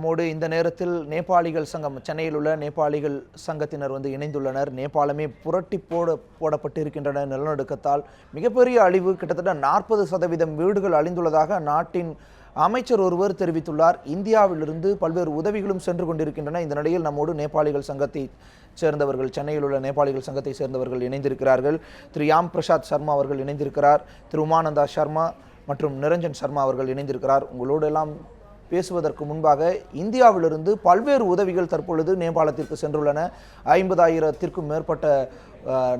நம்மோடு இந்த நேரத்தில் நேபாளிகள் சங்கம் சென்னையில் உள்ள நேபாளிகள் சங்கத்தினர் இணைந்துள்ளனர். நேபாளமே புரட்டி போடப்பட்டிருக்கின்றன நிலநடுக்கத்தால். மிகப்பெரிய அழிவு, கிட்டத்தட்ட 40% வீடுகள் அழிந்துள்ளதாக நாட்டின் அமைச்சர் ஒருவர் தெரிவித்துள்ளார். இந்தியாவிலிருந்து பல்வேறு உதவிகளும் சென்று கொண்டிருக்கின்றன. இந்த நிலையில் நம்மோடு நேபாளிகள் சங்கத்தை சேர்ந்தவர்கள், சென்னையில் உள்ள நேபாளிகள் சங்கத்தை சேர்ந்தவர்கள் இணைந்திருக்கிறார்கள். திரு யாம் பிரசாத் சர்மா அவர்கள் இணைந்திருக்கிறார். திரு உமானந்தா சர்மா மற்றும் நிரஞ்சன் சர்மா அவர்கள் இணைந்திருக்கிறார். உங்களோடு எல்லாம் பேசுவதற்கு முன்பாக, இந்தியாவிலிருந்து பல்வேறு உதவிகள் தற்பொழுது நேபாளத்திற்கு சென்றுள்ளன. 50,000த்திற்கும் மேற்பட்ட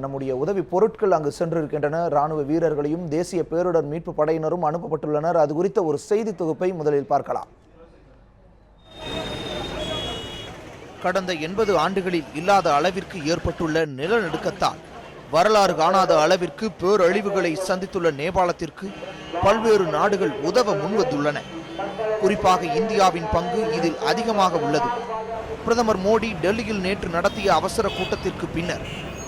நம்முடைய உதவி பொருட்கள் அங்கு சென்றிருக்கின்றன. இராணுவ வீரர்களையும் தேசிய பேரிடர் மீட்பு படையினரும் அனுப்பப்பட்டுள்ளனர். அது குறித்த ஒரு செய்தி தொகுப்பை முதலில் பார்க்கலாம். கடந்த 80 ஆண்டுகளில் இல்லாத அளவிற்கு ஏற்பட்டுள்ள நிலநடுக்கத்தால் வரலாறு காணாத அளவிற்கு பேரழிவுகளை சந்தித்துள்ள நேபாளத்திற்கு பல்வேறு நாடுகள் உதவ முன்வந்துள்ளன. குறிப்பாக இந்தியாவின் பங்கு இதில் அதிகமாக உள்ளது. பிரதமர் மோடி டெல்லியில் நேற்று நடத்திய அவசர கூட்டத்திற்கு பின்னர்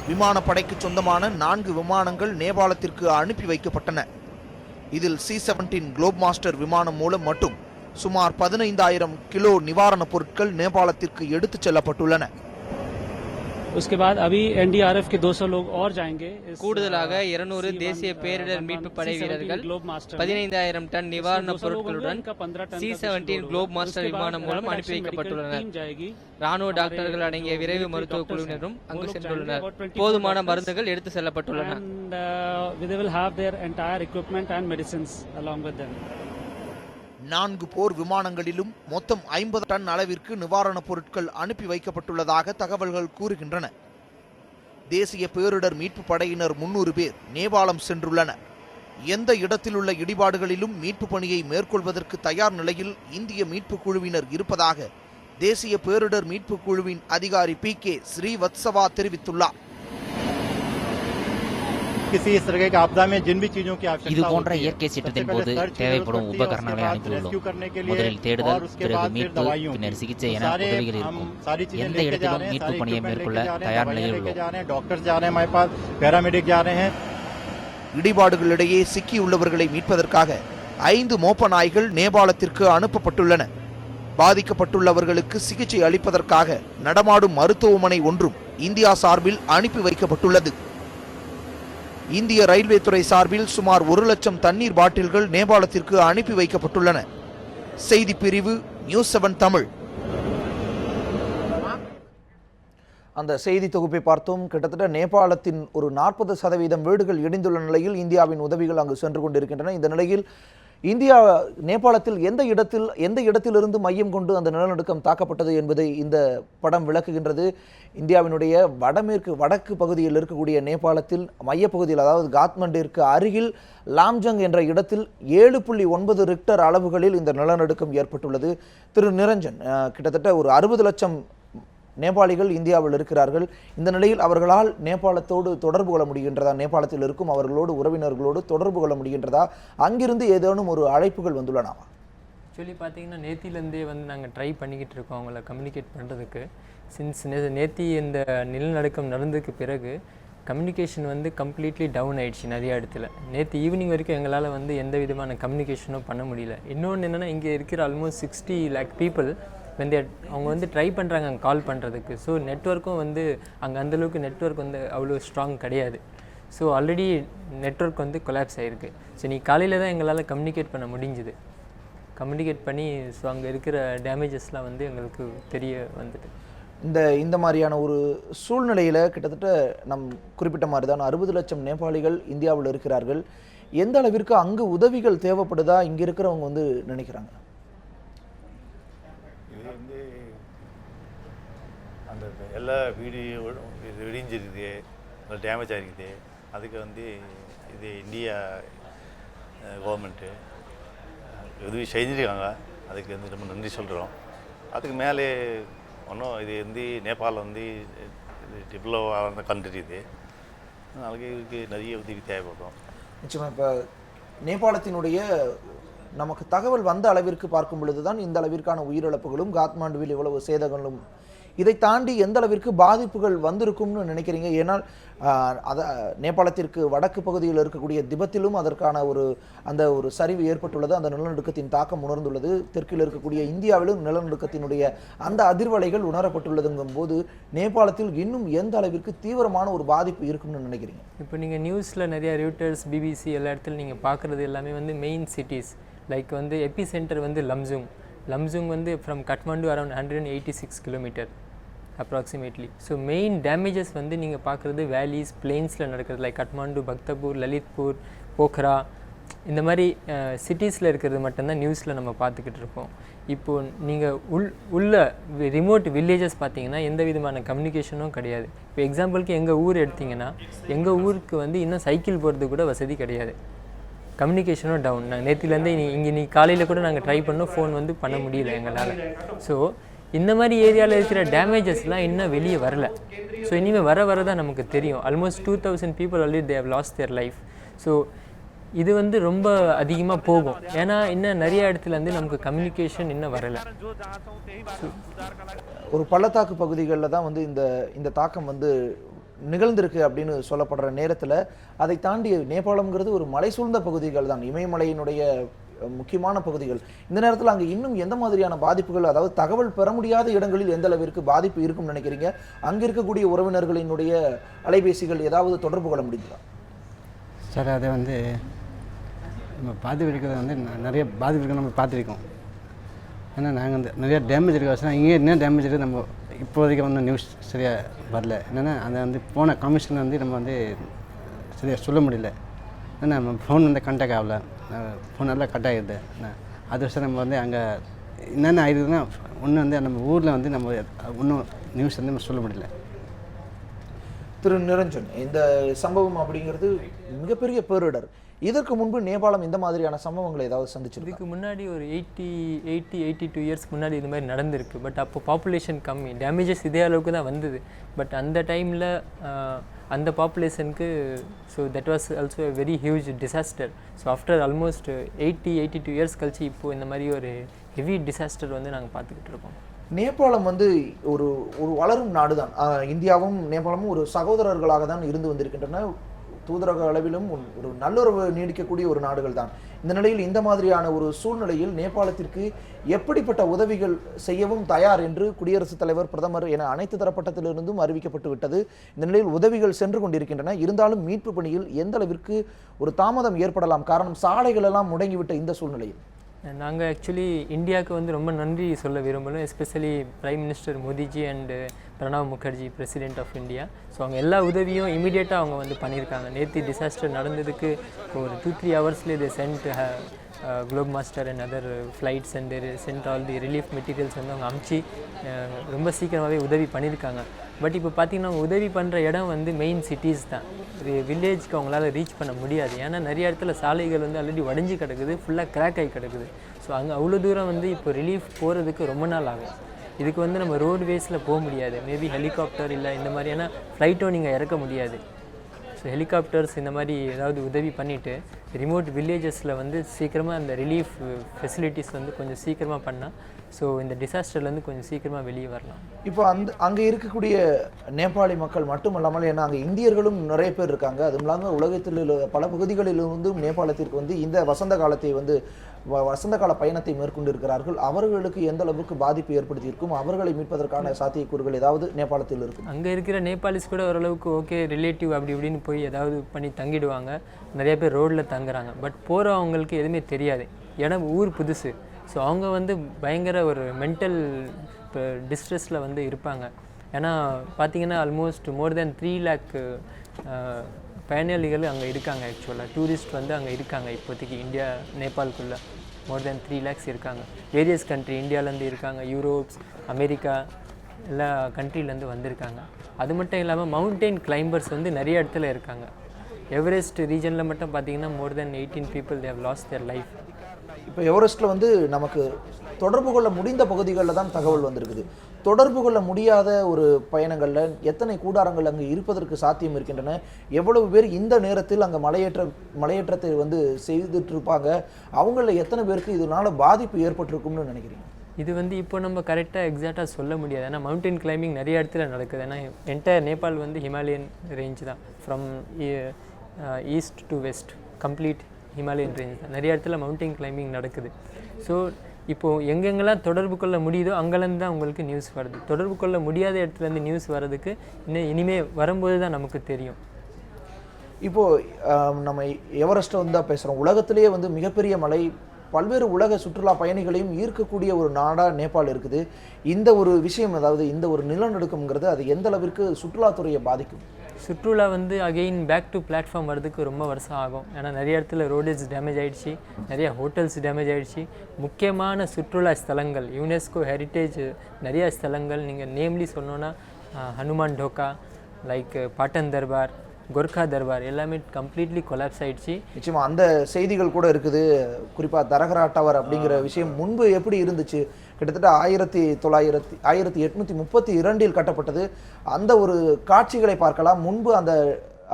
விமானப்படைக்கு சொந்தமான 4 விமானங்கள் நேபாளத்திற்கு அனுப்பி வைக்கப்பட்டன. இதில் C-17 குளோப் மாஸ்டர் விமானம் மூலம் மட்டும் சுமார் 15,000 கிலோ நிவாரணப் பொருட்கள் நேபாளத்திற்கு எடுத்துச் செல்லப்பட்டுள்ளன. उसके बाद अभी NDRF के 200 लोग और जाएंगे. கூடுதலாக 200 தேசிய பேரிடர் மீட்பு படை வீரர்கள் 15,000 டன் நிவாரணப் பொருட்களுடன் C-17 குளோப் மாஸ்டர் விமானம் மூலம் அனுப்பி வைக்கப்பட்டுள்ளனர். ராணுவ டாக்டர்கள் அடங்கிய விரைவு மருத்துவ குழுவினரும் அங்கு சென்றுள்ளனர். போதுமான மருந்துகள் எடுத்து செல்லப்பட்டுள்ளன. 4 போர் விமானங்களிலும் மொத்தம் 50 டன் அளவிற்கு நிவாரணப் பொருட்கள் அனுப்பி வைக்கப்பட்டுள்ளதாக தகவல்கள் கூறுகின்றன. தேசிய பேரிடர் மீட்பு படையினர் 300 பேர் நேபாளம் சென்றுள்ளனர். எந்த இடத்தில் உள்ள இடிபாடுகளிலும் மீட்பு பணியை மேற்கொள்வதற்கு தயார் நிலையில் இந்திய மீட்பு குழுவினர் இருப்பதாக தேசிய பேரிடர் மீட்பு குழுவின் அதிகாரி PK ஸ்ரீவத்சவா தெரிவித்துள்ளார். இது போன்ற இயற்கை சீற்றத்தின் போது தேவைப்படும் உபகரணங்களை அனுப்பியுள்ளோம். முதலில் தேடுதல், பிறகு மீட்பு, பின்னர் சிகிச்சை என உதவிகள் இருக்கும். எந்த இடத்திலும் மீட்பு பணியை மேற்கொள்ள தயார் நிலையில் உள்ளோம். இடிபாடுகளிடையே சிக்கியுள்ளவர்களை மீட்பதற்காக 5 மோப்ப நாய்கள் நேபாளத்திற்கு அனுப்பப்பட்டுள்ளன. பாதிக்கப்பட்டுள்ளவர்களுக்கு சிகிச்சை அளிப்பதற்காக நடமாடும் மருத்துவமனை ஒன்றும் இந்தியா சார்பில் அனுப்பி வைக்கப்பட்டுள்ளது. இந்திய ரயில்வே துறை சார்பில் சுமார் 1 லட்சம் தண்ணீர் பாட்டில்கள் நேபாளத்திற்கு அனுப்பி வைக்கப்பட்டுள்ளன. செய்தி பிரிவு நியூஸ் 7 தமிழ். அந்த செய்தி தொகுப்பை பார்த்தோம். கிட்டத்தட்ட நேபாளத்தின் ஒரு 40% வீடுகள் இடிந்துள்ள நிலையில் இந்தியாவின் உதவிகள் அங்கு சென்று கொண்டிருக்கின்றன. இந்த நிலையில் இந்தியா நேபாளத்தில் எந்த இடத்திலிருந்து மையம் கொண்டு அந்த நிலநடுக்கம் தாக்கப்பட்டது என்பதை இந்த படம் விளக்குகின்றது. இந்தியாவினுடைய வடக்கு பகுதியில் இருக்கக்கூடிய நேபாளத்தில் மையப்பகுதியில், அதாவது காத்மண்டிற்கு அருகில் லாம்ஜங் என்ற இடத்தில் 7.9 ரிக்டர் அளவுகளில் இந்த நிலநடுக்கம் ஏற்பட்டுள்ளது. திரு நிரஞ்சன், கிட்டத்தட்ட ஒரு 60 லட்சம் நேபாளிகள் இந்தியாவில் இருக்கிறார்கள். இந்த நிலையில் அவர்களால் நேபாளத்தோடு தொடர்பு கொள்ள முடிகின்றதா? நேபாளத்தில் இருக்கும் அவர்களோடு, உறவினர்களோடு தொடர்பு கொள்ள முடிகின்றதா? அங்கிருந்து ஏதேனும் ஒரு அழைப்புகள் வந்துள்ளனவா? ஆக்சுவலி பார்த்தீங்கன்னா நேத்திலேருந்தே நாங்கள் ட்ரை பண்ணிக்கிட்டு இருக்கோம் அவங்கள கம்யூனிகேட் பண்ணுறதுக்கு. சின்ஸ் நேத்தி இந்த நிலநடுக்கம் நடந்ததுக்கு பிறகு கம்யூனிகேஷன் கம்ப்ளீட்லி டவுன் ஆயிடுச்சு நிறைய இடத்துல. நேற்று ஈவினிங் வரைக்கும் எங்களால் எந்த விதமான கம்யூனிகேஷனும் பண்ண முடியல. இன்னொன்று என்னென்னா, இங்கே இருக்கிற ஆல்மோஸ்ட் 60 lakh பீப்புள் அவங்க ட்ரை பண்ணுறாங்க அங்கே கால் பண்ணுறதுக்கு. ஸோ நெட்ஒர்க்கும் அங்கே அந்தளவுக்கு நெட்ஒர்க் அவ்வளோ ஸ்ட்ராங் கிடையாது. ஸோ ஆல்ரெடி நெட்ஒர்க் கொலாப்ஸ் ஆகிருக்கு. ஸோ நீ காலையில் தான் எங்களால் கம்யூனிகேட் பண்ண முடிஞ்சுது. கம்யூனிகேட் பண்ணி ஸோ அங்கே இருக்கிற டேமேஜஸ்லாம் எங்களுக்கு தெரிய வந்துட்டு. இந்த மாதிரியான ஒரு சூழ்நிலையில் கிட்டத்தட்ட நம் குறிப்பிட்ட மாதிரி தான் 60 லட்சம் நேபாளிகள் இந்தியாவில் இருக்கிறார்கள். எந்த அளவிற்கு அங்கு உதவிகள் தேவைப்படுதா இங்கே இருக்கிறவங்க நினைக்கிறாங்க? அந்த எல்லா வீடு இடிஞ்சிருக்குது, டேமேஜ் ஆகிருக்குது. அதுக்கு இது இந்தியா கவர்மெண்ட்டு உதவி செஞ்சுருக்காங்க. அதுக்கு ரொம்ப நன்றி சொல்கிறோம். அதுக்கு மேலே ஒன்றும் இது நேபாளம் டெவலப் கண்ட்ரி. இது நாளைக்கு இதுக்கு நிறைய உதவி தேவைப்படும். நிச்சயமாக. இப்போ நேபாளத்தினுடைய நமக்கு தகவல் வந்த அளவிற்கு பார்க்கும் பொழுது தான் இந்த அளவிற்கான உயிரிழப்புகளும் காத்மாண்டுவில் இவ்வளவு சேதங்களும் இதை தாண்டி எந்த அளவிற்கு பாதிப்புகள் வந்திருக்கும்னு நினைக்கிறீங்க? ஏன்னால் நேபாளத்திற்கு வடக்கு பகுதியில் இருக்கக்கூடிய திபெத்திலும் அதற்கான அந்த ஒரு சரிவு ஏற்பட்டுள்ளது. அந்த நிலநடுக்கத்தின் தாக்கம் உணர்ந்துள்ளது. தெற்கில் இருக்கக்கூடிய இந்தியாவிலும் நிலநடுக்கத்தினுடைய அந்த அதிர்வலைகள் உணரப்பட்டுள்ளதுங்கும் போது நேபாளத்தில் இன்னும் எந்த அளவிற்கு தீவிரமான ஒரு பாதிப்பு இருக்கும்னு நினைக்கிறீங்க? இப்போ நீங்கள் நியூஸில் நிறைய ரியூட்டர்ஸ், பிபிசி எல்லா இடத்துல நீங்கள் பார்க்குறது எல்லாமே வந்து மெயின் சிட்டிஸ். லைக் வந்து எபி சென்டர் வந்து லம்சுங் வந்து from Kathmandu around 186 kilometre approximately. So main damages வந்து நீங்கள் பார்க்குறது வேலிஸ், பிளெயின்ஸில் நடக்கிறது. லைக் கட்மாண்டு, பக்தபூர், லலித்பூர், போக்ரா, இந்த மாதிரி சிட்டிஸில் இருக்கிறது மட்டும்தான் நியூஸில் நம்ம பார்த்துக்கிட்டு இருக்கோம். இப்போது நீங்கள் உள்ள ரிமோட் வில்லேஜஸ் பார்த்தீங்கன்னா எந்த விதமான கம்யூனிகேஷனும் கிடையாது. இப்போ எக்ஸாம்பிளுக்கு எங்கள் ஊர் எடுத்திங்கன்னா எங்கள் ஊருக்கு வந்து இன்னும் சைக்கிள் போகிறது கூட வசதி கிடையாது. கம்யூனிகேஷனும் டவுன். நாங்கள் நேற்றுலேருந்து இங்கே காலையில் கூட நாங்கள் ட்ரை பண்ணோம், ஃபோன் வந்து பண்ண முடியல எங்களால். ஸோ இந்த மாதிரி ஏரியாவில் இருக்கிற டேமேஜஸ்லாம் இன்னும் வெளியே வரல. ஸோ இனிமேல் வர தான் நமக்கு தெரியும். Almost 2000 people already they have lost their life. So இது வந்து ரொம்ப அதிகமாக போகும். ஏன்னா இன்னும் நிறைய இடத்துல வந்து நமக்கு கம்யூனிகேஷன் இன்னும் வரலை. ஒரு பள்ளத்தாக்கு பகுதிகளில் தான் வந்து இந்த தாக்கம் வந்து நிகழ்ந்திருக்கு அப்படின்னு சொல்லப்படுற நேரத்தில் அதை தாண்டி நேபாளம்ங்கிறது ஒரு மலை சூழ்ந்த பகுதிகள் தான், இமயமலையினுடைய முக்கியமான பகுதிகள். இந்த நேரத்தில் அங்கே இன்னும் எந்த மாதிரியான பாதிப்புகள், அதாவது தகவல் பெற முடியாத இடங்களில் எந்த அளவிற்கு பாதிப்பு இருக்கும்னு நினைக்கிறீங்க? அங்கே இருக்கக்கூடிய உறவினர்களினுடைய அலைபேசிகள் ஏதாவது தொடர்பு கொள்ள முடியுதா? சார், அதை வந்து நம்ம பாதிப்பு இருக்கிறது வந்து நிறைய பாதிப்பு இருக்க நம்ம பார்த்துருக்கோம். ஏன்னா நாங்கள் வந்து நிறைய டேமேஜ் இருக்க வச்சுனா இங்கே என்ன டேமேஜ் இருக்குது நம்ம இப்போதைக்கு வந்து நியூஸ் சரியாக வரல. என்னென்னா அதை வந்து போன கமிஷன் வந்து நம்ம வந்து சரியாக சொல்ல முடியல. ஏன்னா நம்ம ஃபோன் வந்து கான்டாக்ட் ஆகலை, ஃபோன் நல்லா கட் ஆகிடுது. அது வருஷம் நம்ம வந்து அங்கே என்னென்ன ஆகிடுதுன்னா ஒன்று வந்து நம்ம ஊரில் வந்து நம்ம ஒன்றும் நியூஸ் வந்து நம்ம சொல்ல முடியல. திரு நிரஞ்சன், இந்த சம்பவம் அப்படிங்கிறது மிகப்பெரிய பேரிடர். இதற்கு முன்பு நேபாளம் இந்த மாதிரியான சம்பவங்களை ஏதாவது சந்திச்சிருக்கு? இதுக்கு முன்னாடி ஒரு 82 இயர்ஸ்க்கு முன்னாடி இது மாதிரி நடந்திருக்கு. பட் அப்போ பாப்புலேஷன் கம்மி, டேமேஜஸ் இதே அளவுக்கு தான் வந்தது. பட் அந்த டைமில் அந்த பாப்புலேஷனுக்கு so that was also a very huge disaster. So after almost 82 years கழிச்சு இப்போது இந்த மாதிரி ஒரு ஹெவி டிசாஸ்டர் வந்து நாங்கள் பார்த்துக்கிட்டு இருக்கோம். நேபாளம் வந்து ஒரு வளரும் நாடு தான். இந்தியாவும் நேபாளமும் ஒரு சகோதரர்களாக தான் இருந்து வந்திருக்கின்றன. தூதரக அளவிலும் ஒரு நல்லுறவு நீடிக்கக்கூடிய ஒரு நாடுகள் தான். இந்த நிலையில் இந்த மாதிரியான ஒரு சூழ்நிலையில் நேபாளத்திற்கு எப்படிப்பட்ட உதவிகள் செய்யவும் தயார் என்று குடியரசுத் தலைவர், பிரதமர் என அனைத்து தரப்பட்டத்திலிருந்தும் அறிவிக்கப்பட்டு விட்டது. இந்த நிலையில் உதவிகள் சென்று கொண்டிருக்கின்றன. இருந்தாலும் மீட்பு பணியில் எந்த அளவிற்கு ஒரு தாமதம் ஏற்படலாம்? காரணம் சாலைகள் எல்லாம் முடங்கிவிட்ட இந்த சூழ்நிலையில் நாங்கள் ஆக்சுவலி இந்தியாவுக்கு வந்து ரொம்ப நன்றி சொல்ல விரும்பணும். Especially prime minister Modiji and Pranab Mukherjee, president of India. So அவங்க எல்லா உதவியும் இமீடியட்டாக அவங்க வந்து பண்ணியிருக்காங்க. நேற்று டிசாஸ்டர் நடந்ததுக்கு ஒரு 2-3 ஹவர்ஸ்லேயே they sent Globemaster and other flights and sent all the relief materials வந்து அவங்க அமுச்சு ரொம்ப சீக்கிரமாகவே உதவி பண்ணியிருக்காங்க. பட் இப்போ பார்த்திங்கன்னா அவங்க உதவி பண்ணுற இடம் வந்து மெயின் சிட்டிஸ் தான். வில்லேஜ்க்கு அவங்களால ரீச் பண்ண முடியாது. ஏன்னா நிறைய இடத்துல சாலைகள் வந்து ஆல்ரெடி உடஞ்சி கிடக்குது, ஃபுல்லாக கிராக் ஆகி கிடக்குது. ஸோ அங்கே அவ்வளோ தூரம் வந்து இப்போ ரிலீஃப் போகிறதுக்கு ரொம்ப நாள் ஆகும். இதுக்கு வந்து நம்ம ரோட்வேஸில் போக முடியாது. மேபி ஹெலிகாப்டர் இல்லை இந்த மாதிரியான ஃப்ளைட்டும் நீங்கள் இறக்க முடியாது. ஸோ ஹெலிகாப்டர்ஸ் இந்த மாதிரி ஏதாவது உதவி பண்ணிவிட்டு ரிமோட் வில்லேஜஸில் வந்து சீக்கிரமாக அந்த ரிலீஃப் ஃபெசிலிட்டிஸ் வந்து கொஞ்சம் சீக்கிரமாக பண்ணால் ஸோ இந்த டிசாஸ்டர்லேருந்து கொஞ்சம் சீக்கிரமாக வெளியே வரலாம். இப்போ அங்கே இருக்கக்கூடிய நேபாளி மக்கள் மட்டுமல்லாமல், ஏன்னா அங்கே இந்தியர்களும் நிறைய பேர் இருக்காங்க, அதுவும் இல்லாமல் உலகத்தில் பல பகுதிகளிலிருந்தும் நேபாளத்திற்கு வந்து இந்த வசந்த காலத்தை வந்து வசந்த கால பயணத்தை மேற்கொண்டு இருக்கிறார்கள். அவர்களுக்கு எந்த அளவுக்கு பாதிப்பு ஏற்படுத்தியிருக்கும்? அவர்களை மீட்பதற்கான சாத்தியக்கூறுகள் ஏதாவது நேபாளத்தில் இருக்கும்? அங்கே இருக்கிற நேபாளிஸ் கூட ஓரளவுக்கு ஓகே, ரிலேட்டிவ் அப்படி இப்படின்னு போய் ஏதாவது பண்ணி தங்கிடுவாங்க. நிறைய பேர் ரோட்டில் தங்குறாங்க. பட் போகிறவங்களுக்கு எதுவுமே தெரியாது. இடம் ஊர் புதுசு. ஸோ அவங்க வந்து பயங்கர ஒரு மென்டல் டிஸ்ட்ரெஸில் வந்து இருப்பாங்க. ஏன்னா பார்த்திங்கன்னா ஆல்மோஸ்ட் மோர் தென் 3 lakh பயணிகள் அங்கே இருக்காங்க. ஆக்சுவலாக டூரிஸ்ட் வந்து அங்கே இருக்காங்க இப்போதைக்கு. இந்தியா நேபாளுக்குள்ளே மோர் தென் 3 lakhs இருக்காங்க. வேரியஸ் கண்ட்ரி, இந்தியாவிலேருந்து இருக்காங்க, யூரோப்ஸ், அமெரிக்கா, எல்லா கண்ட்ரிலேருந்து வந்திருக்காங்க. அது மட்டும் இல்லாமல் மவுண்டெயின் கிளைம்பர்ஸ் வந்து நிறைய இடத்துல இருக்காங்க. எவரெஸ்ட் ரீஜனில் மட்டும் பார்த்திங்கன்னா மோர் தென் 18 people they have lost their life. இப்போ எவரெஸ்ட்டில் வந்து நமக்கு தொடர்பு கொள்ள முடிந்த பகுதிகளில் தான் தகவல் வந்திருக்குது. தொடர்பு கொள்ள முடியாத ஒரு பயணங்களில் எத்தனை கூடாரங்கள் அங்கே இருப்பதற்கு சாத்தியம் இருக்கின்றன? எவ்வளவு பேர் இந்த நேரத்தில் அங்கே மலையேற்றத்தை வந்து செய்துட்டு இருப்பாங்க? அவங்களில் எத்தனை பேருக்கு இதனால் பாதிப்பு ஏற்பட்டிருக்கும்னு நினைக்கிறீங்க? இது வந்து இப்போ நம்ம கரெக்டாக எக்ஸாக்டாக சொல்ல முடியாது. ஏன்னா மவுண்டன் கிளைம்பிங் நிறைய இடத்துல நடக்குது. ஏன்னா என்டையர் நேபாள் வந்து ஹிமாலயன் ரேஞ்ச் தான், from east to west complete Himalayan range தான். நிறைய இடத்துல மவுண்டன் கிளைம்பிங் நடக்குது. ஸோ இப்போது எங்கெங்கெல்லாம் தொடர்பு கொள்ள முடியுதோ அங்கேருந்து தான் உங்களுக்கு நியூஸ் வருது. தொடர்பு கொள்ள முடியாத இடத்துலேருந்து நியூஸ் வர்றதுக்கு இனிமேல் வரும்போது தான் நமக்கு தெரியும். இப்போது நம்ம எவரெஸ்ட்டை வந்து தான் பேசுகிறோம். உலகத்திலேயே வந்து மிகப்பெரிய மலை, பல்வேறு உலக சுற்றுலா பயணிகளையும் ஈர்க்கக்கூடிய ஒரு நாடாக நேபாள் இருக்குது. இந்த ஒரு விஷயம், அதாவது இந்த ஒரு நிலநடுக்கம்ங்கிறது அது எந்த அளவிற்கு சுற்றுலாத்துறையை பாதிக்கும்? சுற்றுலா வந்து அகெயின் பேக் டு பிளாட்ஃபார்ம் வரதுக்கு ரொம்ப வருஷம் ஆகும். ஏன்னா நிறைய இடத்துல ரோடேஜ் டேமேஜ் ஆகிடுச்சு, நிறைய ஹோட்டல்ஸ் டேமேஜ் ஆகிடுச்சு. முக்கியமான சுற்றுலா ஸ்தலங்கள், யுனெஸ்கோ ஹெரிட்டேஜ் நிறைய ஸ்தலங்கள், நீங்கள் நேம்லி சொன்னோன்னா ஹனுமான் டோக்கா, லைக் பாட்டன் தர்பார், கோர்க்கா தர்பார் எல்லாமே கம்ப்ளீட்லி கொலாப்ஸ் ஆகிடுச்சு. நிச்சயமாக அந்த செய்திகள் கூட இருக்குது. குறிப்பாக தரகரா டவர் அப்படிங்கிற விஷயம் முன்பு எப்படி இருந்துச்சு? கிட்டத்தட்ட 1832 கட்டப்பட்டது. அந்த ஒரு காட்சிகளை பார்க்கலாம். முன்பு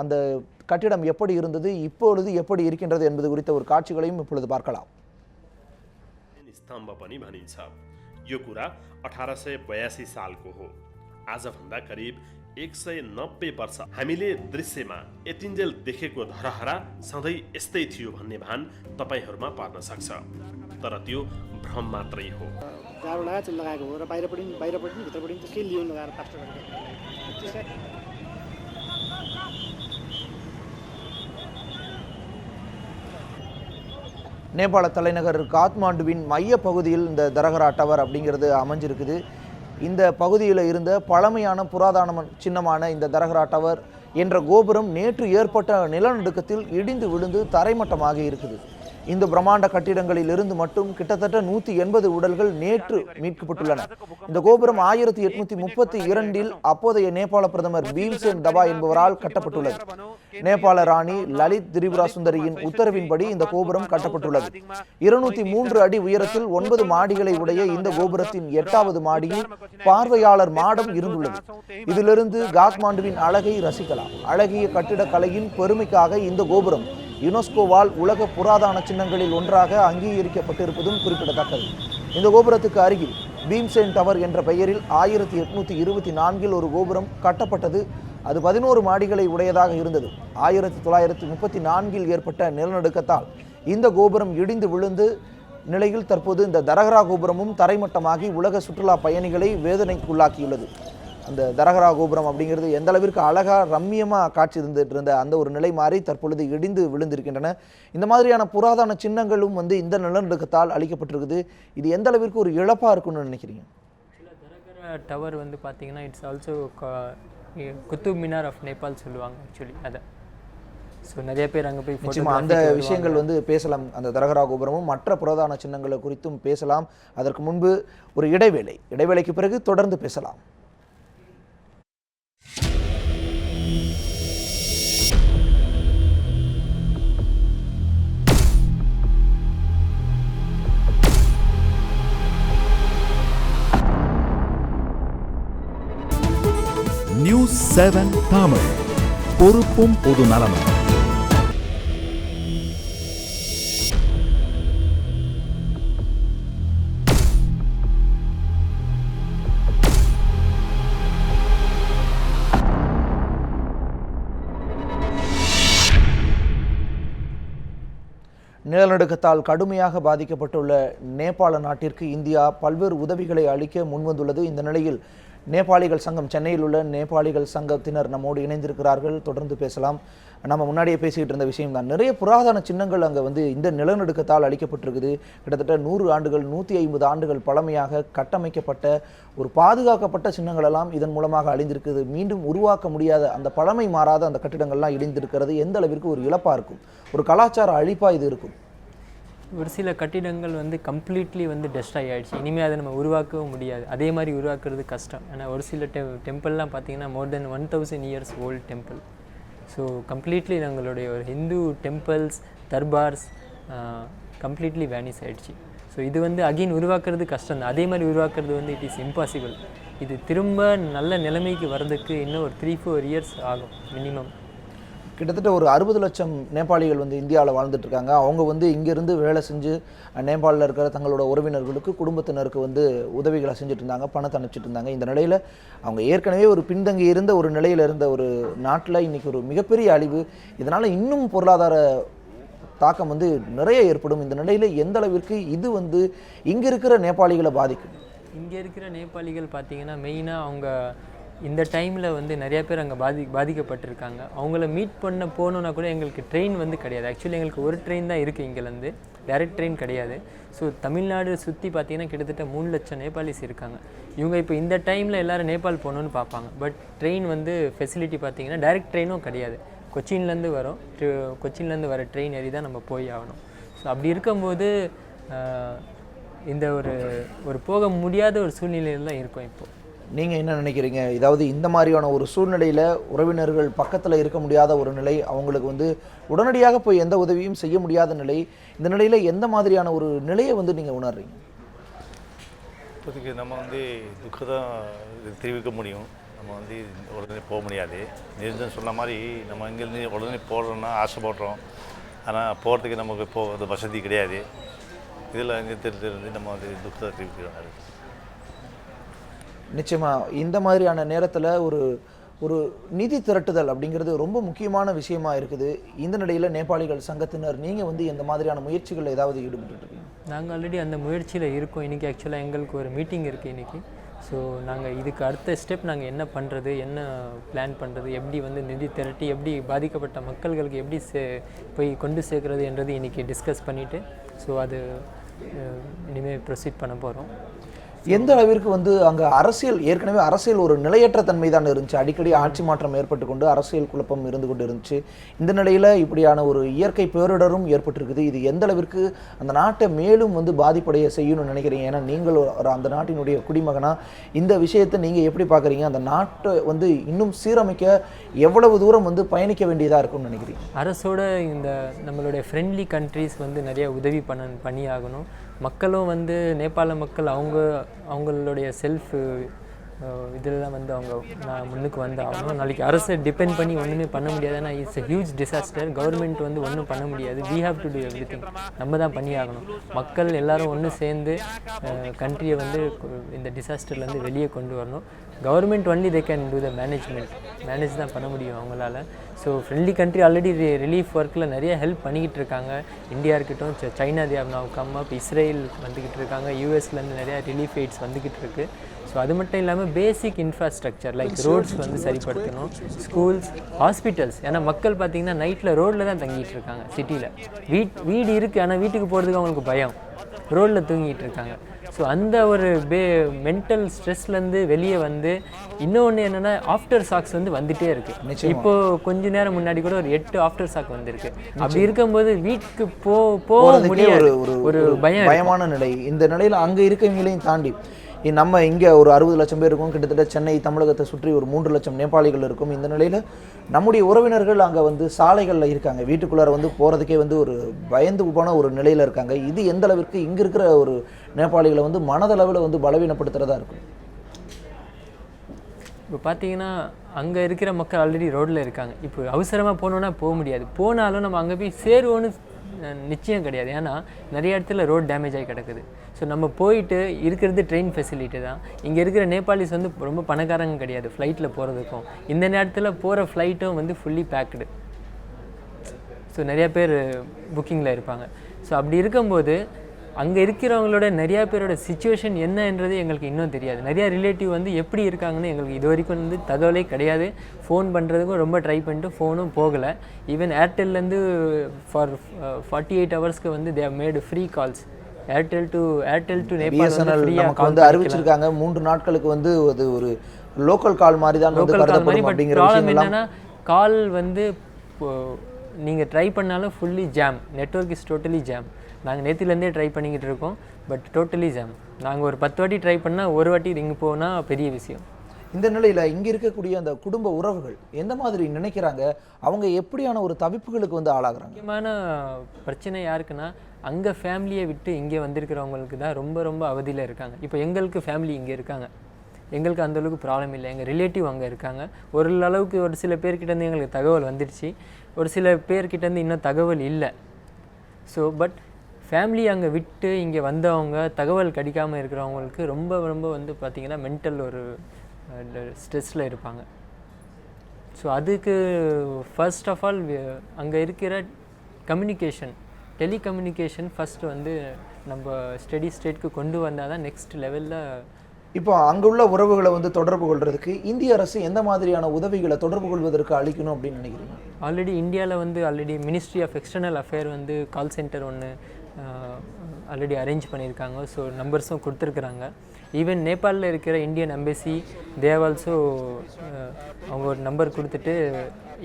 அந்த கட்டிடம் எப்படி இருந்தது, இப்பொழுது எப்படி இருக்கின்றது என்பது குறித்த ஒரு காட்சிகளையும் இப்பொழுது பார்க்கலாம். स्तम्भ पनि भनिन्छ। यो कुरा 1882 सालको हो। आजभन्दा करिब 190 वर्ष हामीले दृश्यमा यतिन्जेल देखेको धरहरा सधैँ यस्तै थियो भन्ने भान तपाईहरूमा पर्न सक्छ, तर त्यो भ्रम मात्रै हो। जाडो लगाएको हो र बाहिरपट्टि भित्रपट्टि त्यसकै लियोन लगाएर प्लास्टर गरेको। நேபாள தலைநகர் காத்மாண்டுவின் மைய பகுதியில் இந்த தரகரா டவர் அப்படிங்கிறது அமைஞ்சிருக்குது. இந்த பகுதியில் இருந்த பழமையான புராதன சின்னமான இந்த தரகரா டவர் என்ற கோபுரம் நேற்று ஏற்பட்ட நிலநடுக்கத்தில் இடிந்து விழுந்து தரைமட்டமாக இருக்குது. இந்த பிரம்மாண்ட கட்டிடங்களில் இருந்து மட்டும் கிட்டத்தட்ட 180 உடல்கள் நேற்று மீட்கப்பட்டுள்ளன. இந்த கோபுரம் 1832 அப்போதைய நேபாள பிரதமர் பீம்சேன் தபா என்பவரால் கட்டப்பட்டுள்ளது. நேபாள ராணி லலித் திரிபுரா சுந்தரியின் உத்தரவின்படி இந்த கோபுரம் கட்டப்பட்டுள்ளது. 203 அடி உயரத்தில் 9 மாடிகளை உடைய இந்த கோபுரத்தின் 8வது மாடியில் பார்வையாளர் மாடம் இருந்துள்ளது. இதிலிருந்து காத்மாண்டுவின் அழகை ரசிக்கலாம். அழகிய கட்டிடக்கலையின் பெருமைக்காக இந்த கோபுரம் யுனெஸ்கோவால் உலக புராதன சின்னங்களில் ஒன்றாக அங்கீகரிக்கப்பட்டிருப்பதும் குறிப்பிடத்தக்கது. இந்த கோபுரத்துக்கு அருகில் பீம்சேன் டவர் என்ற பெயரில் 1824 ஒரு கோபுரம் கட்டப்பட்டது. அது 11 மாடிகளை உடையதாக இருந்தது. 1934 ஏற்பட்ட நிலநடுக்கத்தால் இந்த கோபுரம் இடிந்து விழுந்து நிலையில் தற்போது இந்த தரகரா கோபுரமும் தரைமட்டமாகி உலக சுற்றுலா பயணிகளை வேதனைக்குள்ளாக்கியுள்ளது. அந்த தரகரா கோபுரம் அப்படிங்கிறது எந்த அளவிற்கு அழகாக ரம்மியமாக காட்சி இருந்த அந்த ஒரு நிலை மாறி தற்பொழுது இடிந்து விழுந்திருக்கின்றன. இந்த மாதிரியான புராதன சின்னங்களும் வந்து இந்த நிலநடுக்கத்தால் அளிக்கப்பட்டிருக்குது. இது எந்த அளவிற்கு ஒரு இழப்பாக இருக்குன்னு நினைக்கிறீங்க? தரகரா டவர் வந்து பார்த்தீங்கன்னா it's also Qutub Minar of Nepal சொல்லுவாங்க ஆக்சுவலி அதை. ஸோ நிறைய பேர் அங்கே போய் நிச்சயமாக அந்த விஷயங்கள் வந்து பேசலாம். அந்த தரகரா கோபுரமும் மற்ற புராதன சின்னங்களை குறித்தும் பேசலாம். அதற்கு முன்பு ஒரு இடைவேளைக்கு பிறகு தொடர்ந்து பேசலாம். நியூஸ் 7 தமிழ், பொறுப்பும் பொது நலமும். நிலநடுக்கத்தால் கடுமையாக பாதிக்கப்பட்டுள்ள நேபாள நாட்டிற்கு இந்தியா பல்வேறு உதவிகளை அளிக்க முன்வந்துள்ளது. இந்த நிலையில் நேபாளிகள் சங்கம், சென்னையில் உள்ள நேபாளிகள் சங்கத்தினர் நம்மோடு இணைந்திருக்கிறார்கள். தொடர்ந்து பேசலாம். நம்ம முன்னாடியே பேசிக்கிட்டு இருந்த விஷயம் தான், நிறைய புராதன சின்னங்கள் அங்கே வந்து இந்த நிலநடுக்கத்தால் அளிக்கப்பட்டிருக்குது. கிட்டத்தட்ட 100 ஆண்டுகள் 150 ஆண்டுகள் பழமையாக கட்டமைக்கப்பட்ட ஒரு பாதுகாக்கப்பட்ட சின்னங்கள் எல்லாம் இதன் மூலமாக அழிந்திருக்குது. மீண்டும் உருவாக்க முடியாத அந்த பழமை மாறாத அந்த கட்டிடங்கள்லாம் இடிந்திருக்கிறது. எந்த அளவிற்கு ஒரு இழப்பாக இருக்கும், ஒரு கலாச்சார அழிப்பாக இது இருக்கும்? ஒரு சில கட்டிடங்கள் வந்து கம்ப்ளீட்லி வந்து டெஸ்ட்ராய் ஆகிடுச்சு. இனிமேல் அதை நம்ம உருவாக்கவும் முடியாது. அதே மாதிரி உருவாக்குறது கஷ்டம். ஏன்னா ஒரு சில டெம்பிள்லாம் பார்த்திங்கன்னா மோர் தென் 1000 years old temple. So completely நம்மளுடைய ஒரு ஹிந்து டெம்பிள்ஸ், தர்பார்ஸ் கம்ப்ளீட்லி வேனிஸ் ஆகிடுச்சு. ஸோ இது வந்து அகெயின் உருவாக்குறது கஷ்டம் தான். அதே மாதிரி உருவாக்குறது வந்து இட் இஸ் இம்பாசிபிள். இது திரும்ப நல்ல நிலைமைக்கு வர்றதுக்கு இன்னும் ஒரு 3-4 இயர்ஸ் ஆகும் மினிமம். கிட்டத்தட்ட ஒரு 60 லட்சம் நேபாளிகள் வந்து இந்தியாவில் வாழ்ந்துட்டு இருக்காங்க. அவங்க வந்து இங்கேருந்து வேலை செஞ்சு நேபாளில் இருக்கிற தங்களோட உறவினர்களுக்கு குடும்பத்தினருக்கு வந்து உதவிகளை செஞ்சுட்டு இருந்தாங்க, பணத்தை அனுப்பிச்சிட்டு இருந்தாங்க. இந்த நிலையில் அவங்க ஏற்கனவே ஒரு பின்தங்கி இருந்த ஒரு நிலையில் இருந்த ஒரு நாட்டில் இன்றைக்கி ஒரு மிகப்பெரிய அழிவு, இதனால் இன்னும் பொருளாதார தாக்கம் வந்து நிறைய ஏற்படும். இந்த நிலையில் எந்த அளவிற்கு இது வந்து இங்கே இருக்கிற நேபாளிகளை பாதிக்கும்? இங்கே இருக்கிற நேபாளிகள் பார்த்தீங்கன்னா மெயினாக அவங்க இந்த டைமில் வந்து நிறையா பேர் அங்கே பாதிக்கப்பட்டிருக்காங்க. அவங்கள மீட் பண்ண போகணுன்னா கூட எங்களுக்கு ட்ரெயின் வந்து கிடையாது. ஆக்சுவலி எங்களுக்கு ஒரு ட்ரெயின் தான் இருக்குது இங்கேருந்து, டைரக்ட் ட்ரெயின் கிடையாது. ஸோ தமிழ்நாடு சுற்றி பார்த்தீங்கன்னா கிட்டத்தட்ட 3 லட்சம் நேபாளிஸ் இருக்காங்க. இவங்க இப்போ இந்த டைமில் எல்லோரும் நேபாள் போகணுன்னு பார்ப்பாங்க. பட் ட்ரெயின் வந்து ஃபெசிலிட்டி பார்த்தீங்கன்னா டைரக்ட் ட்ரெயினும் கிடையாது. கொச்சின்லேருந்து வரும், கொச்சின்லேருந்து வர ட்ரெயின் ஏறி தான் நம்ம போய் ஆகணும். ஸோ அப்படி இருக்கும்போது இந்த ஒரு போக முடியாத ஒரு சூழ்நிலையில் தான் இருக்கும் இப்போது. நீங்கள் என்ன நினைக்கிறீங்க? இதாவது இந்த மாதிரியான ஒரு சூழ்நிலையில் உறவினர்கள் பக்கத்தில் இருக்க முடியாத ஒரு நிலை, அவங்களுக்கு வந்து உடனடியாக போய் எந்த உதவியும் செய்ய முடியாத நிலை, இந்த நிலையில் எந்த மாதிரியான ஒரு நிலையை வந்து நீங்கள் உணர்றீங்க? இப்போதைக்கு நம்ம வந்து துக்கம் தெரிவிக்க முடியும், நம்ம வந்து உடனே போக முடியாது. நிரஞ்சன் சொன்ன மாதிரி நம்ம இங்கேருந்து உடனே போடுறோன்னா ஆசைப்படுறோம், ஆனால் போகிறதுக்கு நமக்கு இப்போ வசதி கிடையாது. இதில் இங்கே தெரிஞ்சு நம்ம வந்து துக்கத்தை தெரிவிக்கிறோம். நிச்சயமாக இந்த மாதிரியான நேரத்தில் ஒரு நிதி திரட்டுதல் அப்படிங்கிறது ரொம்ப முக்கியமான விஷயமா இருக்குது. இந்த நிலையில் நேபாளிகள் சங்கத்தினர் நீங்கள் வந்து எந்த மாதிரியான முயற்சிகள் ஏதாவது ஈடுபட்டுருக்கீங்க? நாங்கள் ஆல்ரெடி அந்த முயற்சியில் இருக்கோம். இன்றைக்கி ஆக்சுவலாக எங்களுக்கு ஒரு மீட்டிங் இருக்குது இன்றைக்கி. ஸோ நாங்கள் இதுக்கு அடுத்த ஸ்டெப் நாங்கள் என்ன பண்ணுறது, என்ன பிளான் பண்ணுறது, எப்படி வந்து நிதி திரட்டி எப்படி பாதிக்கப்பட்ட மக்கள்களுக்கு எப்படி போய் கொண்டு சேர்க்குறது என்றது இன்றைக்கி டிஸ்கஸ் பண்ணிவிட்டு ஸோ அது இனிமேல் ப்ரொசீட் பண்ண போகிறோம். எந்த அளவிற்கு வந்து அங்கே ஏற்கனவே அரசியல் ஒரு நிலையற்ற தன்மை தான் இருந்துச்சு, அடிக்கடி ஆட்சி மாற்றம் ஏற்பட்டு கொண்டு அரசியல் குழப்பம் இருந்து கொண்டு இருந்துச்சு. இந்த நிலையில் இப்படியான ஒரு இயற்கை பேரிடரும் ஏற்பட்டிருக்குது. இது எந்த அளவிற்கு அந்த நாட்டை மேலும் வந்து பாதிப்படைய செய்யணும்னு நினைக்கிறீங்க? ஏன்னா நீங்கள் அந்த நாட்டினுடைய குடிமகனாக இந்த விஷயத்தை நீங்கள் எப்படி பார்க்குறீங்க? அந்த நாட்டை வந்து இன்னும் சீரமைக்க எவ்வளவு தூரம் வந்து பயணிக்க வேண்டியதாக இருக்கும்னு நினைக்கிறீங்க? அரசோட இந்த நம்மளுடைய ஃப்ரெண்ட்லி கண்ட்ரீஸ் வந்து நிறைய உதவி பண்ணியாகணும். மக்களும் வந்து நேபாள மக்கள் அவங்களுடைய செல்ஃப் இதெல்லாம் வந்து நான் முன்னுக்கு வந்து ஆகணும். நாளைக்கு அரசை டிபெண்ட் பண்ணி ஒன்றுமே பண்ண முடியாது. ஏன்னா it's a huge disaster. Government வந்து ஒன்றும் பண்ண முடியாது. We have to do everything. நம்ம தான் பண்ணி ஆகணும். மக்கள் எல்லாரும் ஒன்று சேர்ந்து கண்ட்ரியை வந்து இந்த டிசாஸ்டர்லேருந்து வெளியே கொண்டு வரணும். Government only they can do the manage தான் பண்ண முடியும் அவங்களால. So friendly country already relief ஒர்க்கில் நிறைய ஹெல்ப் பண்ணிக்கிட்டு இருக்காங்க. இந்தியா இருக்கட்டும், China they have now come up, Israel வந்துக்கிட்டு இருக்காங்க, யூஎஸ்லேருந்து நிறையா ரிலீஃப் எய்ட்ஸ் வந்துக்கிட்டு இருக்குது. ஸோ அது மட்டும் இல்லாமல் பேசிக் இன்ஃப்ராஸ்ட்ரக்சர் லைக் ரோட்ஸ் வந்து சரிப்படுத்தணும், ஸ்கூல்ஸ், ஹாஸ்பிட்டல்ஸ். ஏன்னா மக்கள் பார்த்திங்கன்னா நைட்டில் ரோட்டில் தான் தங்கிட்டு இருக்காங்க. சிட்டியில் வீடு இருக்குது, ஆனால் வீட்டுக்கு போகிறதுக்கு அவங்களுக்கு பயம், ரோட்டில் தூங்கிட்டு இருக்காங்க. ஸோ அந்த ஒரு மென்டல் ஸ்ட்ரெஸ்லேருந்து வெளியே வந்து இன்னொன்று என்னென்னா ஆஃப்டர் ஷாக்ஸ் வந்து வந்துகிட்டே இருக்குது. இப்போது கொஞ்ச நேரம் முன்னாடி கூட ஒரு 8 ஆஃப்டர் ஷாக் வந்திருக்கு. அப்படி இருக்கும்போது வீட்டுக்கு போக முடியாது, ஒரு பயமான நிலை. இந்த நிலையில் அங்கே இருக்கவங்களையும் தாண்டி நம்ம இங்கே ஒரு 60 லட்சம் பேர் இருக்கும், கிட்டத்தட்ட சென்னை தமிழகத்தை சுற்றி ஒரு 3 லட்சம் நேபாளிகள் இருக்கும். இந்த நிலையில் நம்முடைய உறவினர்கள் அங்கே வந்து சாலைகளில் இருக்காங்க, வீட்டுக்குள்ளார வந்து போகிறதுக்கே வந்து ஒரு பயந்து போன ஒரு நிலையில் இருக்காங்க. இது எந்த அளவிற்கு இங்கே இருக்கிற ஒரு நேபாளிகளை வந்து மனதளவில் வந்து பலவீனப்படுத்துகிறதா இருக்கும்? இப்போ பார்த்தீங்கன்னா அங்கே இருக்கிற மக்கள் ஆல்ரெடி ரோட்டில் இருக்காங்க. இப்போ அவசரமாக போகணுன்னா போக முடியாது. போனாலும் நம்ம அங்கே போய் சேருவோன்னு நிச்சயம் கிடையாது. ஏன்னா நிறைய இடத்துல ரோட் டேமேஜ் ஆகி கிடக்குது. ஸோ நம்ம போயிட்டு இருக்கிறது ட்ரெயின் ஃபெசிலிட்டி தான். இங்கே இருக்கிற நேபாளிஸ் வந்து ரொம்ப பணக்காரங்க கிடையாது ஃப்ளைட்டில் போகிறதுக்கும். இந்த நேரத்தில் போகிற ஃப்ளைட்டும் வந்து ஃபுல்லி பேக்டு. ஸோ நிறையா பேர் புக்கிங்கில் இருப்பாங்க. ஸோ அப்படி இருக்கும்போது அங்கே இருக்கிறவங்களோட நிறையா பேரோட சிச்சுவேஷன் என்னன்றது எங்களுக்கு இன்னும் தெரியாது. நிறையா ரிலேட்டிவ் வந்து எப்படி இருக்காங்கன்னு எங்களுக்கு இது வரைக்கும் வந்து தகவலே கிடையாது. ஃபோன் பண்ணுறதுக்கும் ரொம்ப ட்ரை பண்ணிட்டு ஃபோனும் போகலை. ஈவன் ஏர்டெல்லேருந்து ஃபார் 48 ஹவர்ஸ்க்கு வந்து they have made free calls. Airtel to Nepal நமக்கு வந்து அறிவிச்சிருக்காங்க 3 நாட்களுக்கு வந்து அது ஒரு லோக்கல் கால் மாதிரி தான் வந்து கருதப்படும் அப்படிங்கிற விஷயம். என்னன்னா கால் வந்து நீங்கள் ட்ரை பண்ணாலும் fully jam, network is totally jam. நாங்கள் நேற்றுலேருந்தே ட்ரை பண்ணிக்கிட்டு இருக்கோம், பட் டோட்டலி ஜாம். நாங்கள் ஒரு 10 வாட்டி ட்ரை பண்ணால் ஒரு வாட்டி ரிங் போனால் பெரிய விஷயம். இந்த நிலையில் இங்கே இருக்கக்கூடிய அந்த குடும்ப உறவுகள் எந்த மாதிரி நினைக்கிறாங்க, அவங்க எப்படியான ஒரு தவிப்புகளுக்கு வந்து ஆளாகிறாங்க? முக்கியமான பிரச்சனை யாருக்குன்னா அங்கே ஃபேமிலியை விட்டு இங்கே வந்திருக்கிறவங்களுக்கு தான் ரொம்ப ரொம்ப அவதியில் இருக்காங்க. இப்போ எங்களுக்கு ஃபேமிலி இங்கே இருக்காங்க, எங்களுக்கு அந்தளவுக்கு ப்ராப்ளம் இல்லை. எங்கள் ரிலேட்டிவ் அங்கே இருக்காங்க. ஒரு அளவுக்கு ஒரு சில பேர்கிட்ட இருந்து எங்களுக்கு தகவல் வந்துடுச்சு. ஒரு சில பேர்கிட்டேருந்து இன்னும் தகவல் இல்லை. ஸோ பட் ஃபேமிலி அங்கே விட்டு இங்கே வந்தவங்க தகவல் கிடைக்காமல் இருக்கிறவங்களுக்கு ரொம்ப ரொம்ப வந்து பார்த்திங்கன்னா மென்டல் ஒரு ஸ்ட்ரெஸ்ஸில் இருப்பாங்க. ஸோ அதுக்கு ஃபர்ஸ்ட் ஆஃப் ஆல் அங்கே இருக்கிற கம்யூனிகேஷன், டெலிகம்யூனிகேஷன் ஃபஸ்ட்டு வந்து நம்ம ஸ்டடி ஸ்டேட்க்கு கொண்டு வந்தால் தான் நெக்ஸ்ட் லெவலில். இப்போ அங்குள்ள உறவுகளை வந்து தொடர்பு கொள்றதுக்கு இந்திய அரசு எந்த மாதிரியான உதவிகளை தொடர்பு கொள்வதற்கு அளிக்கணும் அப்படின்னு நினைக்கிறீங்க? ஆல்ரெடி இந்தியாவில் வந்து already ministry of external affair வந்து கால் சென்டர் ஒன்று ஆல்ரெடி அரேஞ்ச் பண்ணியிருக்காங்க. ஸோ நம்பர்ஸும் கொடுத்துருக்குறாங்க. ஈவன் நேபாளில் இருக்கிற இந்தியன் எம்பசி தேவ் ஆல்சோ அவங்க ஒரு நம்பர் கொடுத்துட்டு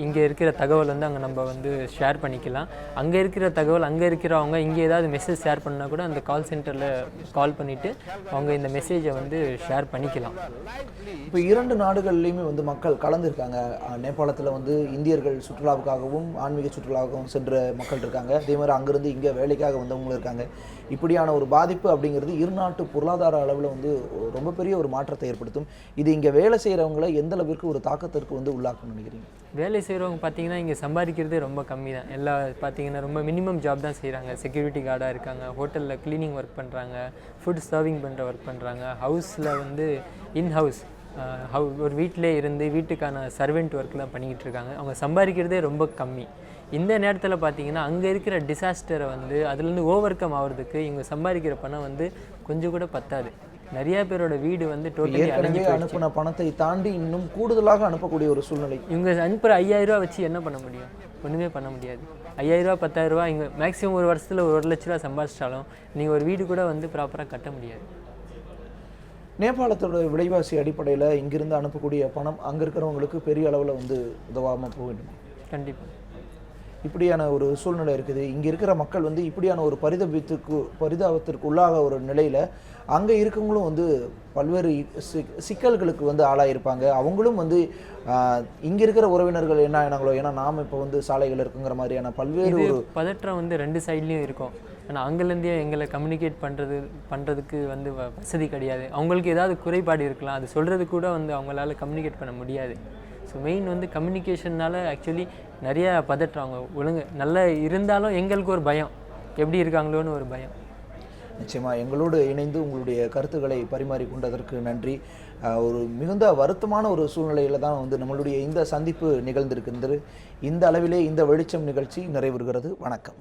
இங்கே இருக்கிற தகவல் வந்து அங்கே நம்ம வந்து ஷேர் பண்ணிக்கலாம். அங்கே இருக்கிற தகவல் அங்கே இருக்கிறவங்க இங்கே ஏதாவது மெசேஜ் ஷேர் பண்ணால் கூட அந்த கால் சென்டரில் கால் பண்ணிவிட்டு அவங்க இந்த மெசேஜை வந்து ஷேர் பண்ணிக்கலாம். இப்போ 2 நாடுகள்லையுமே வந்து மக்கள் கலந்துருக்காங்க. நேபாளத்தில் வந்து இந்தியர்கள் சுற்றுலாவுக்காகவும் ஆன்மீக சுற்றுலாவுக்காகவும் சென்ற மக்கள் இருக்காங்க. அதே மாதிரி அங்கேருந்து இங்கே வேலைக்காக வந்தவங்களும் இருக்காங்க. இப்படியான ஒரு பாதிப்பு அப்படிங்கிறது இருநாட்டு பொருளாதார அளவில் வந்து ரொம்ப பெரிய ஒரு மாற்றத்தை ஏற்படுத்தும். இது இங்கே வேலை செய்கிறவங்கள எந்த அளவிற்கு ஒரு தாக்கத்திற்கு வந்து உள்ளாக்கணும்னு நினைக்கிறீங்க? வேலை செய்கிறவங்க பார்த்தீங்கன்னா இங்கே சம்பாதிக்கிறதே ரொம்ப கம்மி தான். எல்லா பார்த்தீங்கன்னா ரொம்ப மினிமம் ஜாப் தான் செய்கிறாங்க. செக்யூரிட்டி கார்டாக இருக்காங்க, ஹோட்டலில் க்ளீனிங் ஒர்க் பண்ணுறாங்க, ஃபுட் சர்விங் பண்ணுற ஒர்க் பண்ணுறாங்க, ஹவுஸில் வந்து இன்ஹவுஸ் ஒரு வீட்டிலே இருந்து வீட்டுக்கான சர்வெண்ட் ஒர்க்லாம் பண்ணிக்கிட்டு இருக்காங்க. அவங்க சம்பாதிக்கிறதே ரொம்ப கம்மி. இந்த நேரத்தில் பார்த்தீங்கன்னா அங்கே இருக்கிற டிசாஸ்டரை வந்து அதுலேருந்து ஓவர் கம் ஆகிறதுக்கு இவங்க சம்பாதிக்கிற பணம் வந்து கொஞ்சம் கூட பத்தாது. நிறைய பேரோட வீடு வந்து டோட்டலி அனுப்பின பணத்தை தாண்டி இன்னும் கூடுதலாக அனுப்பக்கூடிய ஒரு சூழ்நிலை. இவங்க அனுப்புகிற 5000 ரூபா வச்சு என்ன பண்ண முடியும்? ஒன்றுமே பண்ண முடியாது. 5000 ரூபா 10000 ரூபா இங்கே மேக்ஸிமம் ஒரு வருஷத்தில் 1 லட்ச ரூபா சம்பாதிச்சாலும் நீங்கள் ஒரு வீடு கூட வந்து ப்ராப்பராக கட்ட முடியாது. நேபாளத்தோட விலைவாசி அடிப்படையில் இங்கிருந்து அனுப்பக்கூடிய பணம் அங்கே இருக்கிறவங்களுக்கு பெரிய அளவில் வந்து உதவாமல் போக வேண்டும். கண்டிப்பாக இப்படியான ஒரு சூழ்நிலை இருக்குது. இங்கே இருக்கிற மக்கள் வந்து இப்படியான ஒரு பரிதாபத்திற்கு உள்ளாக ஒரு நிலையில் அங்கே இருக்கவங்களும் வந்து பல்வேறு சிக்கல்களுக்கு வந்து ஆளாயிருப்பாங்க. அவங்களும் வந்து இங்கே இருக்கிற உறவினர்கள் என்ன ஆனாங்களோ, ஏன்னா நாம் இப்போ வந்து சாலைகள் இருக்குங்கிற மாதிரியான பல்வேறு ஒரு பதற்றம் வந்து 2 சைட்லேயும் இருக்கும். ஆனால் அங்கேருந்தே எங்களை கம்யூனிகேட் பண்ணுறதுக்கு வந்து வசதி கிடையாது. அவங்களுக்கு ஏதாவது குறைபாடு இருக்கலாம், அது சொல்கிறது கூட வந்து அவங்களால கம்யூனிகேட் பண்ண முடியாது. ஸோ மெயின் வந்து கம்யூனிகேஷனால் ஆக்சுவலி நிறைய பதற்றம். அவங்க நல்லா இருந்தாலும் எங்களுக்கு ஒரு பயம், எப்படி இருக்காங்களோன்னு ஒரு பயம். நிச்சயமாக எங்களோடு இணைந்து உங்களுடைய கருத்துக்களை பரிமாறிக்கொண்டதற்கு நன்றி. ஒரு மிகுந்த வருத்தமான ஒரு சூழ்நிலையில் தான் வந்து நம்மளுடைய இந்த சந்திப்பு நிகழ்ந்திருக்கின்றது. இந்த அளவிலே இந்த வெளிச்சம் நிகழ்ச்சி நிறைவுறுகிறது. வணக்கம்.